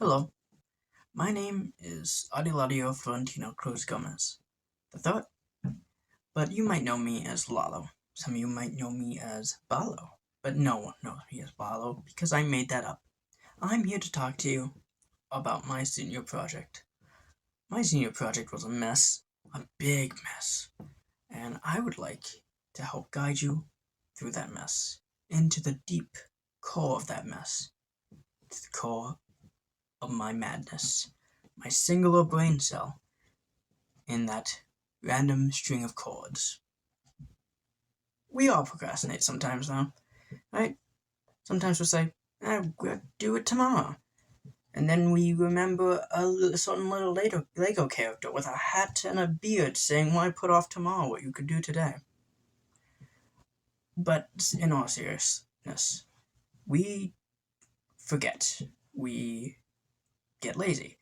Hello, my name is Adiladio Florentino Cruz Gomez the third, but you might know me as Lalo. Some of you might know me as Balo, but no one knows me as Balo because I made that up. I'm here to talk to you about my senior project. My senior project was a mess, a big mess, and I would like to help guide you through that mess, into the deep core of that mess, to the core of my madness, my singular brain cell in that random string of chords. We all procrastinate sometimes, though, right? Sometimes we'll say, we'll do it tomorrow. And then we remember a certain little Lego character with a hat and a beard saying, why put off tomorrow what you could do today? But in all seriousness, we forget. We get lazy.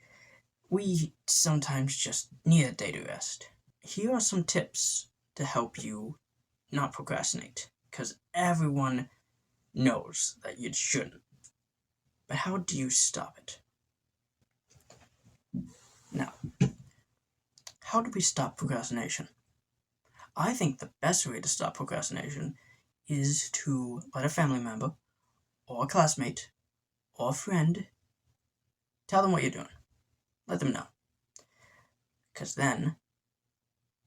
We sometimes just need a day to rest. Here are some tips to help you not procrastinate, because everyone knows that you shouldn't. But how do you stop it? Now, how do we stop procrastination? I think the best way to stop procrastination is to let a family member, or a classmate, or a friend tell them what you're doing. Let them know. Because then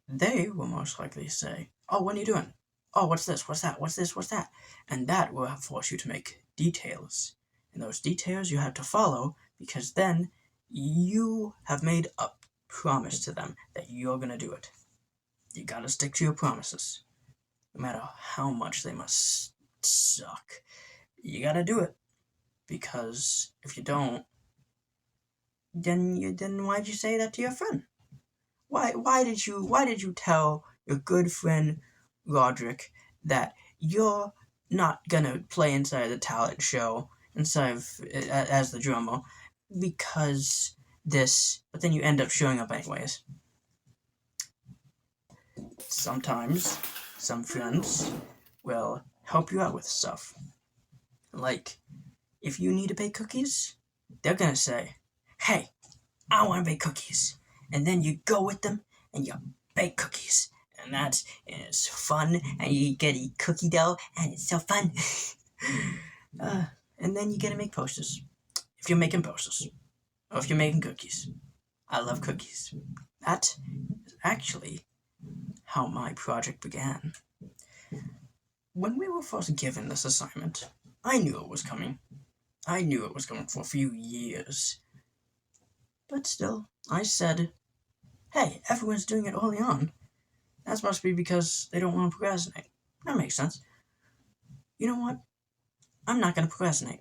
they will most likely say, oh, what are you doing? Oh, what's this? What's that? What's this? What's that? And that will force you to make details. And those details you have to follow, because then you have made a promise to them that you're going to do it. You got to stick to your promises, no matter how much they must suck. You got to do it, because if you don't, then why'd you say that to your friend? Why did you tell your good friend Roderick that you're not gonna play inside the talent show as the drummer because this, but then you end up showing up anyways? Sometimes some friends will help you out with stuff. Like, if you need to bake cookies, they're gonna say, hey, I want to bake cookies. And then you go with them and you bake cookies. And it's fun, and you get to eat cookie dough, and it's so fun. And then you get to make posters. If you're making posters, or if you're making cookies. I love cookies. That is actually how my project began. When we were first given this assignment, I knew it was coming. I knew it was coming for a few years. But still, I said, hey, everyone's doing it early on. That must be because they don't want to procrastinate. That makes sense. You know what? I'm not going to procrastinate.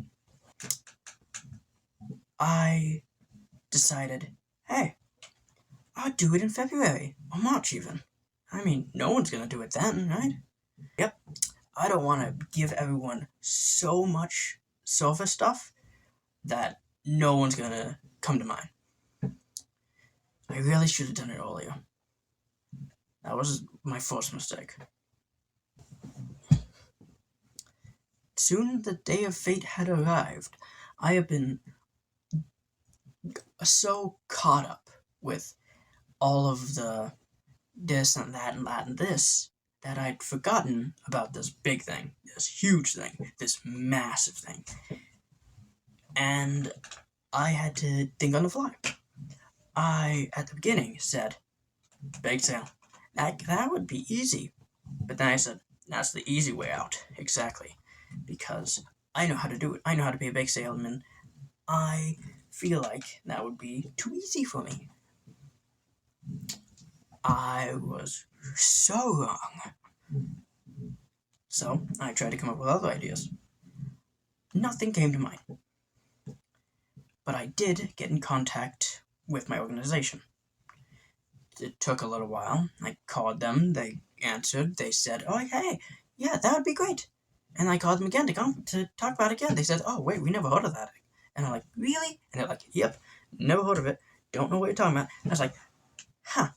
I decided, hey, I'll do it in February, or March even. I mean, no one's going to do it then, right? Yep. I don't want to give everyone so much surface stuff that no one's going to come to mind. I really should have done it earlier. That was my first mistake. Soon the day of fate had arrived. I have been so caught up with all of the this and that and that and this that I'd forgotten about this big thing, this huge thing, this massive thing. And I had to think on the fly. I, at the beginning, said, bake sale. That would be easy. But then I said, that's the easy way out. Exactly. Because I know how to do it. I know how to be a bake salesman. I feel like that would be too easy for me. I was so wrong. So I tried to come up with other ideas. Nothing came to mind. But I did get in contact with my organization. It took a little while. I called them. They answered. They said, oh, hey, yeah, that would be great. And I called them again to talk about it again. They said, oh, wait, we never heard of that. And I'm like, really? And they're like, yep, never heard of it. Don't know what you're talking about. And I was like, huh.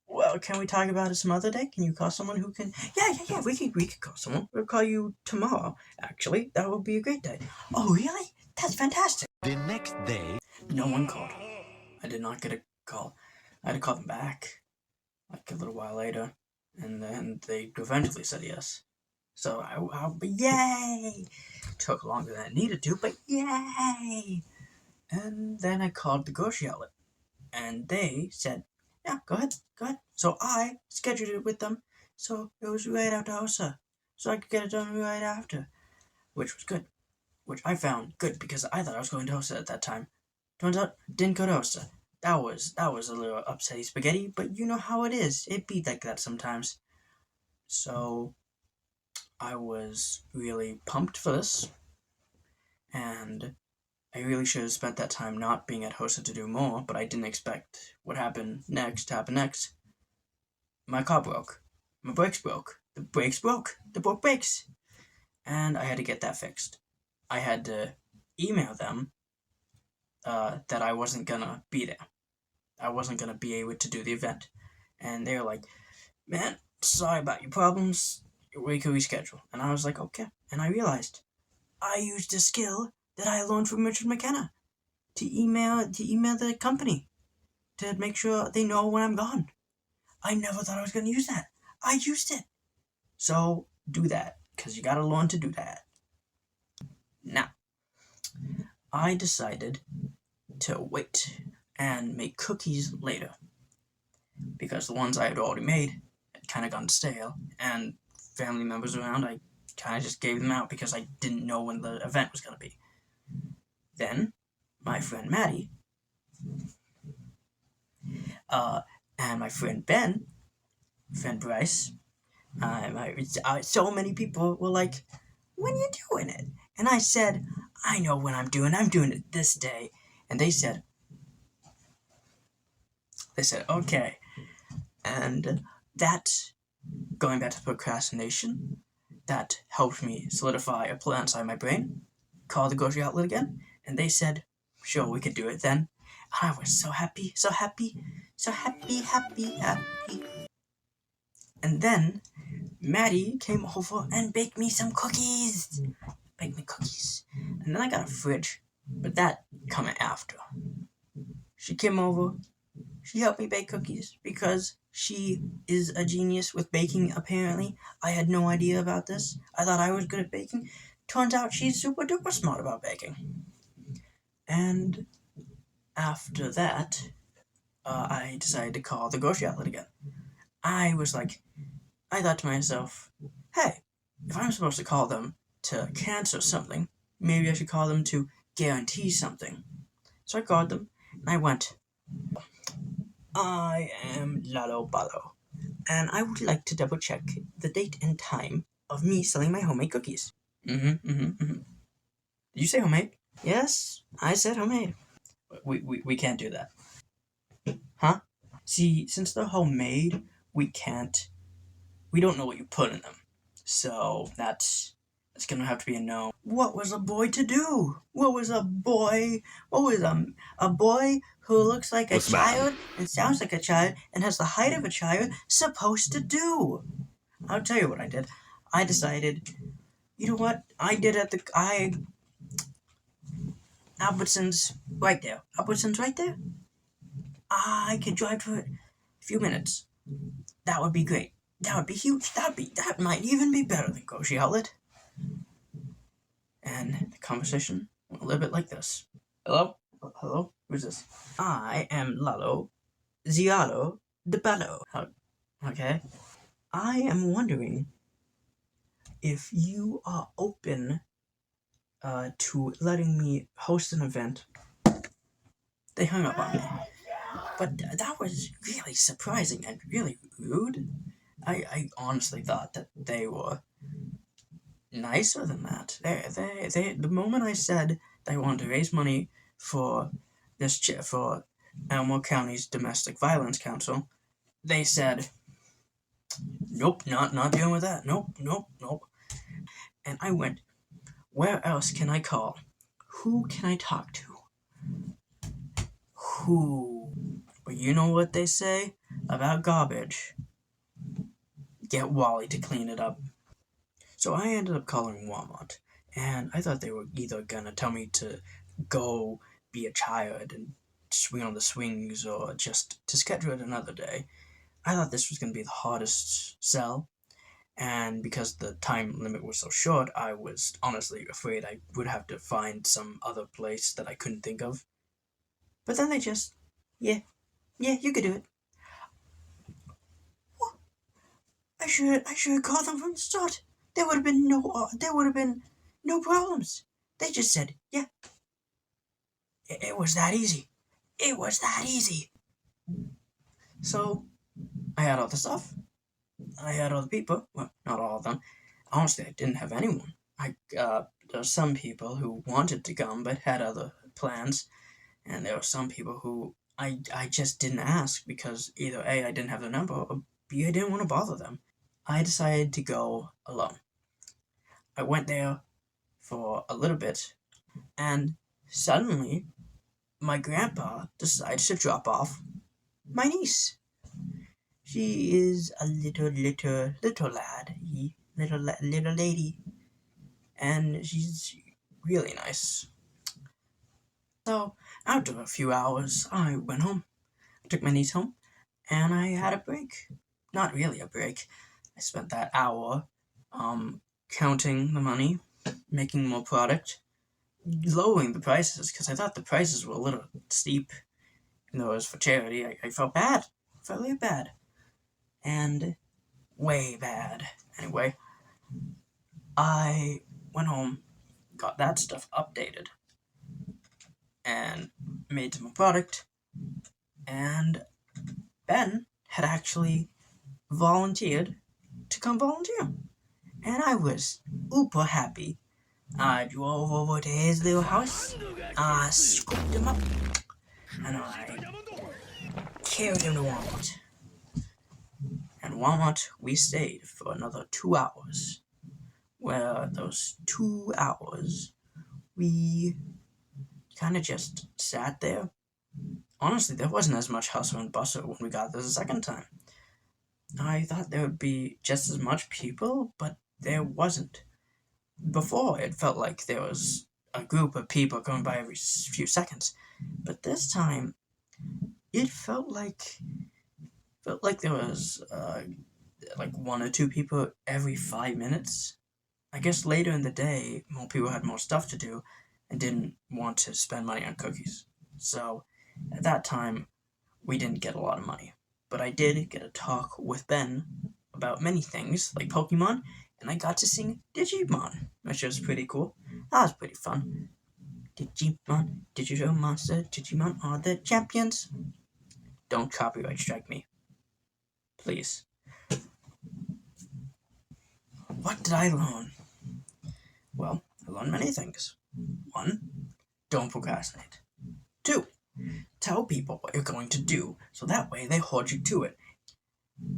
Well, can we talk about it some other day? Can you call someone who can? Yeah. We could call someone. We'll call you tomorrow, actually. That would be a great day. Oh, really? That's fantastic. The next day, no one called. I did not get a call. I had to call them back, like a little while later, and then they eventually said yes. So yay! Took longer than it needed to, but yay! And then I called the grocery outlet, and they said, "Yeah, go ahead, go ahead." So I scheduled it with them, so it was right after HOSA, so I could get it done right after, which was good. Which I found good because I thought I was going to HOSA at that time. Turns out, didn't go to HOSA. That was a little upsetty spaghetti, but you know how it is. It be like that sometimes. So I was really pumped for this, and I really should have spent that time not being at HOSA to do more, but I didn't expect what happened next to happen next. My car broke. My brakes broke. The brakes broke. The broke brakes. And I had to get that fixed. I had to email them that I wasn't gonna be there. I wasn't gonna be able to do the event. And they were like, "Man, sorry about your problems. We could reschedule." And I was like, "Okay." And I realized I used a skill that I learned from Richard McKenna to email the company to make sure they know when I'm gone. I never thought I was gonna use that. I used it. So do that, because you gotta learn to do that. Now, I decided to wait and make cookies later, because the ones I had already made had kind of gone stale, and family members around, I kind of just gave them out because I didn't know when the event was going to be. Then, my friend Maddie and my friend Ben, friend Bryce, so many people were like, "When you doing it?" And I said, "I know when I'm doing it this day." And they said, "Okay." And that, going back to procrastination, that helped me solidify a plan inside my brain, call the grocery outlet again, and they said, "Sure, we could do it then." And I was so happy, so happy, so happy, happy, happy. And then Maddie came over and baked me some cookies. Baked me cookies. And then I got a fridge, but that coming after. She came over, she helped me bake cookies because she is a genius with baking, apparently. I had no idea about this. I thought I was good at baking. Turns out she's super duper smart about baking. And after that, I decided to call the grocery outlet again. I thought to myself, hey, if I'm supposed to call them to cancel something, maybe I should call them to guarantee something. So I called them, and I went, "I am Lalo Balo, and I would like to double check the date and time of me selling my homemade cookies." Did you say homemade? Yes, I said homemade. We can't do that. Huh? See, since they're homemade, we don't know what you put in them. So that's gonna have to be a no. What was a boy to do? What was a boy who looks like a child and sounds like a child and has the height of a child supposed to do? I'll tell you what I did. I decided, you know what? Albertsons right there. Albertsons right there? I could drive for a few minutes. That would be great. That would be huge. That might even be better than grocery outlet. And the conversation went a little bit like this. Hello? Hello? Who's this? I am Lalo Zialo de Bello. Okay. I am wondering if you are open to letting me host an event. They hung up on me. But that was really surprising and really rude. I honestly thought that they were nicer than that. The moment I said they wanted to raise money for for Elmo County's Domestic Violence Council, they said, "Nope, not dealing with that. Nope, nope, nope." And I went, "Where else can I call? Who can I talk to? Who?" But you know what they say about garbage? Get Wally to clean it up. So I ended up calling Walmart, and I thought they were either gonna tell me to go be a child and swing on the swings or just to schedule it another day. I thought this was going to be the hardest sell, and because the time limit was so short, I was honestly afraid I would have to find some other place that I couldn't think of. But then they just, yeah, yeah, you could do it. What? I should have called them from the start. There would have been no problems. They just said, yeah, it was that easy. It was that easy. So I had all the stuff. I had all the people. Well, not all of them. Honestly, I didn't have anyone. There were some people who wanted to come but had other plans, and there were some people who I just didn't ask because either A, I didn't have their number, or B, I didn't want to bother them. I decided to go alone. I went there for a little bit, and suddenly my grandpa decides to drop off my niece. She is a little lady, and she's really nice. So after a few hours, I went home. I took my niece home, and I had a break. Not really a break. I spent that hour, counting the money, making more product, lowering the prices because I thought the prices were a little steep. Even though it was for charity, I felt bad, felt really bad, and way bad. Anyway, I went home, got that stuff updated, and made some product. And Ben had actually volunteered to come volunteer, and I was uber happy. I drove over to his little house, I scooped him up, and I carried him to Walmart. And Walmart, we stayed for another 2 hours. Where those 2 hours, we kind of just sat there. Honestly, there wasn't as much hustle and bustle when we got there the second time. I thought there would be just as much people, but there wasn't. Before, it felt like there was a group of people coming by every few seconds, but this time, it felt like there was like one or two people every 5 minutes. I guess later in the day, more people had more stuff to do and didn't want to spend money on cookies. So at that time, we didn't get a lot of money. But I did get a talk with Ben about many things, like Pokemon, and I got to sing Digimon, which was pretty cool. That was pretty fun. Digimon, Digital Monster, Digimon are the champions. Don't copyright strike me. Please. What did I learn? Well, I learned many things. 1. Don't procrastinate. 2. Tell people what you're going to do so that way they hold you to it.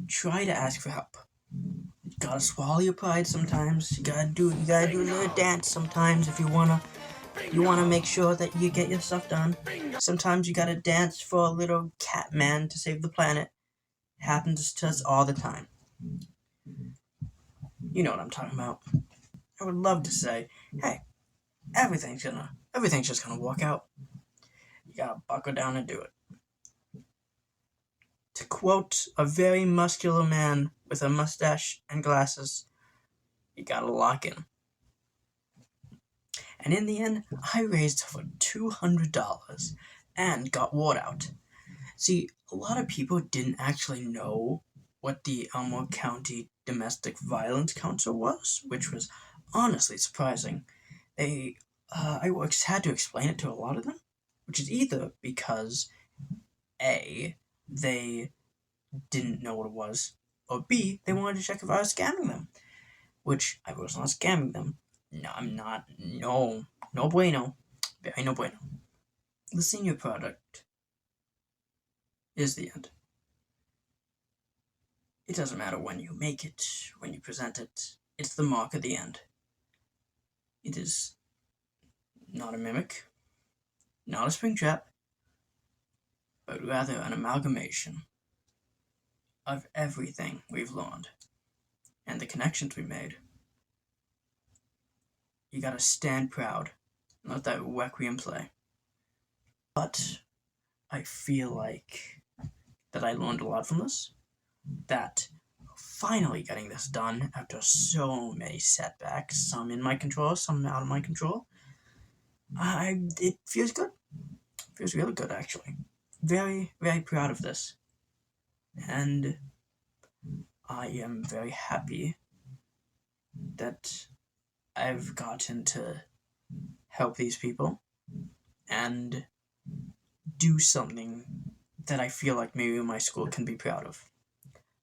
Try to ask for help. You gotta swallow your pride sometimes. You gotta do a little dance sometimes if you wanna make sure that you get your stuff done. Sometimes you gotta dance for a little cat man to save the planet. It happens to us all the time. You know what I'm talking about. I would love to say, hey, everything's just gonna work out. You gotta buckle down and do it. To quote a very muscular man with a mustache and glasses, you gotta lock in. And in the end, I raised over $200 and got word out. See, a lot of people didn't actually know what the Elmore County Domestic Violence Council was, which was honestly surprising. I had to explain it to a lot of them, which is either because A, they didn't know what it was, or B, they wanted to check if I was scamming them, which I was not scamming them. No, I'm not. No, no bueno. Very no bueno. The senior product is the end. It doesn't matter when you make it, when you present it, it's the mark of the end. It is not a mimic, not a Springtrap, but rather an amalgamation of everything we've learned and the connections we made. You gotta stand proud not that Requiem play. But I feel like that I learned a lot from this, that finally getting this done after so many setbacks, some in my control, some out of my control, it feels good. It feels really good, actually. Very, very proud of this. And I am very happy that I've gotten to help these people and do something that I feel like maybe my school can be proud of.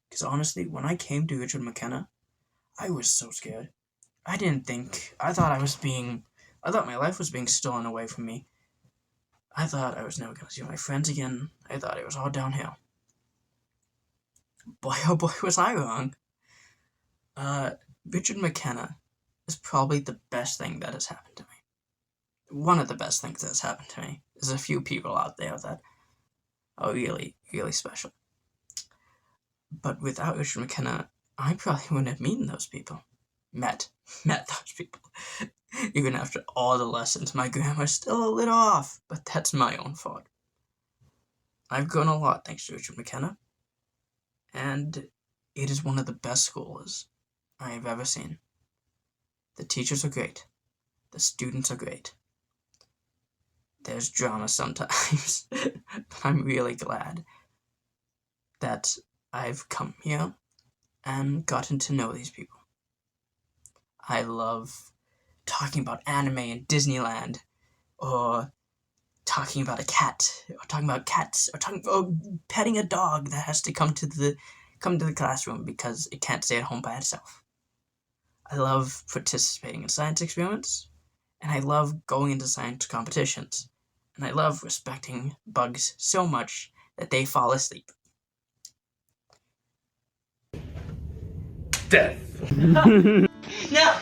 Because honestly, when I came to Richard McKenna, I was so scared. I thought my life was being stolen away from me. I thought I was never going to see my friends again. I thought it was all downhill. Boy, oh boy, was I wrong. Richard McKenna is probably the best thing that has happened to me. One of the best things that has happened to me. There's a few people out there that are really, really special. But without Richard McKenna, I probably wouldn't have met those people. Even after all the lessons, my grammar's still a little off, but that's my own fault. I've grown a lot thanks to Richard McKenna, and it is one of the best schools I have ever seen. The teachers are great. The students are great. There's drama sometimes, but I'm really glad that I've come here and gotten to know these people. I love talking about anime and Disneyland, or talking about a cat, or talking about cats, or petting a dog that has to come to the classroom because it can't stay at home by itself. I love participating in science experiments, and I love going into science competitions, and I love respecting bugs so much that they fall asleep. Death. No!